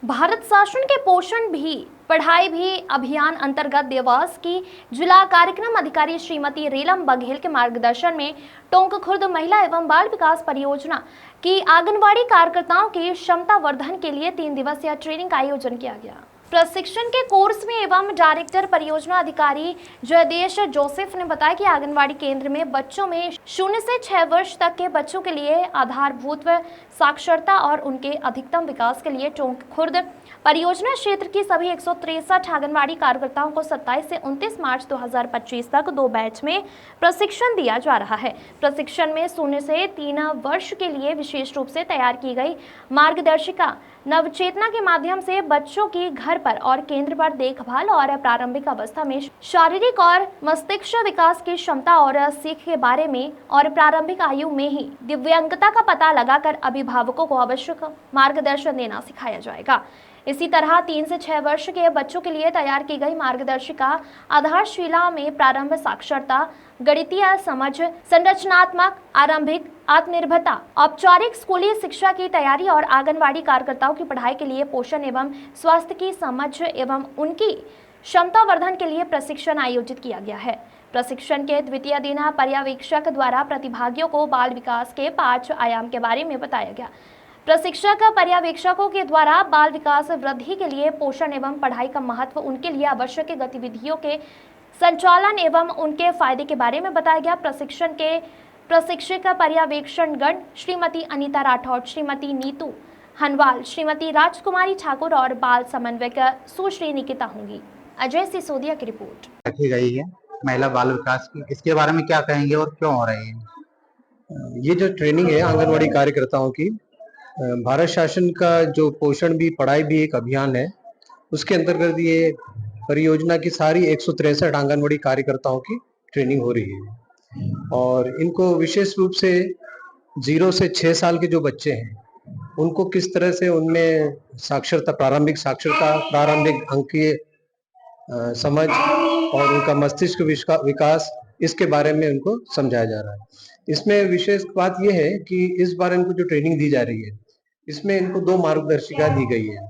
भारत शासन के पोषण भी पढ़ाई भी अभियान अंतर्गत देवास की जिला कार्यक्रम अधिकारी श्रीमती रेलम बघेल के मार्गदर्शन में टोंक खुर्द महिला एवं बाल विकास परियोजना की आंगनवाड़ी कार्यकर्ताओं की क्षमता वर्धन के लिए 3 दिवसीय ट्रेनिंग का आयोजन किया गया। प्रशिक्षण के कोर्स में एवं डायरेक्टर परियोजना अधिकारी जयदेश जोसेफ ने बताया कि आंगनवाड़ी केंद्र में बच्चों में 0 से 6 वर्ष तक के बच्चों के लिए आधारभूत साक्षरता और उनके अधिकतम विकास के लिए टोंक खुर्द परियोजना क्षेत्र की सभी 163 आंगनवाड़ी कार्यकर्ताओं को 27 से 29 मार्च 2025 तक 2 बैच में प्रशिक्षण दिया जा रहा है। प्रशिक्षण में 0 से 3 वर्ष के लिए विशेष रूप से तैयार की गई मार्गदर्शिका नवचेतना के माध्यम से बच्चों की घर पर और केंद्र पर देखभाल और प्रारंभिक अवस्था में शारीरिक और मस्तिष्क विकास की क्षमता और सीख के बारे में और प्रारंभिक आयु में ही दिव्यांगता का पता लगाकर अभिभावकों को आवश्यक मार्गदर्शन देना सिखाया जाएगा। इसी तरह 3 से 6 वर्ष के बच्चों के लिए तैयार की गई मार्गदर्शिका आधारशिला में प्रारंभ साक्षरता, गणितीय समझ, संरचनात्मक, आरंभिक आत्मनिर्भरता, औपचारिक स्कूली शिक्षा की तैयारी और आंगनवाड़ी कार्यकर्ताओं की पढ़ाई के लिए पोषण एवं स्वास्थ्य की समझ एवं उनकी क्षमता वर्धन के लिए प्रशिक्षण आयोजित किया गया है। प्रशिक्षण के द्वितीय दिन पर्यवेक्षक द्वारा प्रतिभागियों को बाल विकास के 5 आयाम के बारे में बताया गया। प्रशिक्षक पर्यवेक्षकों के द्वारा बाल विकास वृद्धि के लिए पोषण एवं पढ़ाई का महत्व, उनके लिए आवश्यक गतिविधियों के संचालन एवं उनके फायदे के बारे में बताया गया। प्रशिक्षण के प्रशिक्षक पर्यवेक्षण गण श्रीमती अनीता राठौड़, श्रीमती नीतू हनवाल, श्रीमती राजकुमारी ठाकुर और बाल समन्वयक सुश्री निकिता होंगी। अजय सिसोदिया की रिपोर्ट। रखी गई है महिला बाल विकास की, इसके बारे में क्या कहेंगे और क्यों हो रही है? ये जो ट्रेनिंग है आंगनवाड़ी कार्यकर्ताओं की, भारत शासन का जो पोषण भी पढ़ाई भी एक अभियान है, उसके अंतर्गत ये परियोजना की सारी 163 आंगनवाड़ी कार्यकर्ताओं की ट्रेनिंग हो रही है और इनको विशेष रूप से 0 से 6 साल के जो बच्चे हैं उनको किस तरह से उनमें साक्षरता, प्रारंभिक अंकीय समझ और उनका मस्तिष्क विकास, इसके बारे में उनको समझाया जा रहा है। इसमें विशेष बात यह है कि इस बार इनको जो ट्रेनिंग दी जा रही है इसमें इनको 2 मार्गदर्शिका दी गई है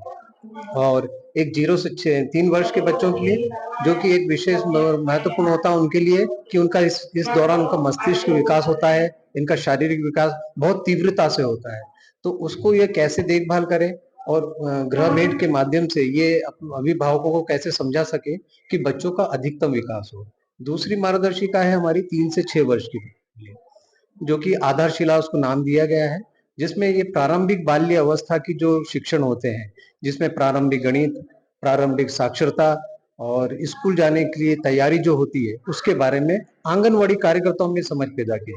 और एक 0 से 3 वर्ष के बच्चों के लिए, जो कि एक विशेष महत्वपूर्ण होता है उनके लिए कि उनका इस दौरान उनका मस्तिष्क विकास होता है, इनका शारीरिक विकास बहुत तीव्रता से होता है, तो उसको ये कैसे देखभाल करें और गृह भेद के माध्यम से ये अभिभावकों को कैसे समझा सके कि बच्चों का अधिकतम विकास हो। दूसरी मार्गदर्शिका है हमारी 3 से 6 वर्ष की लिए, जो कि आधारशिला उसको नाम दिया गया है, जिसमें ये प्रारंभिक बाल्य अवस्था की जो शिक्षण होते हैं, जिसमें प्रारंभिक गणित, प्रारंभिक साक्षरता और स्कूल जाने के लिए तैयारी जो होती है, उसके बारे में आंगनवाड़ी कार्यकर्ताओं में समझ पैदा की जाए।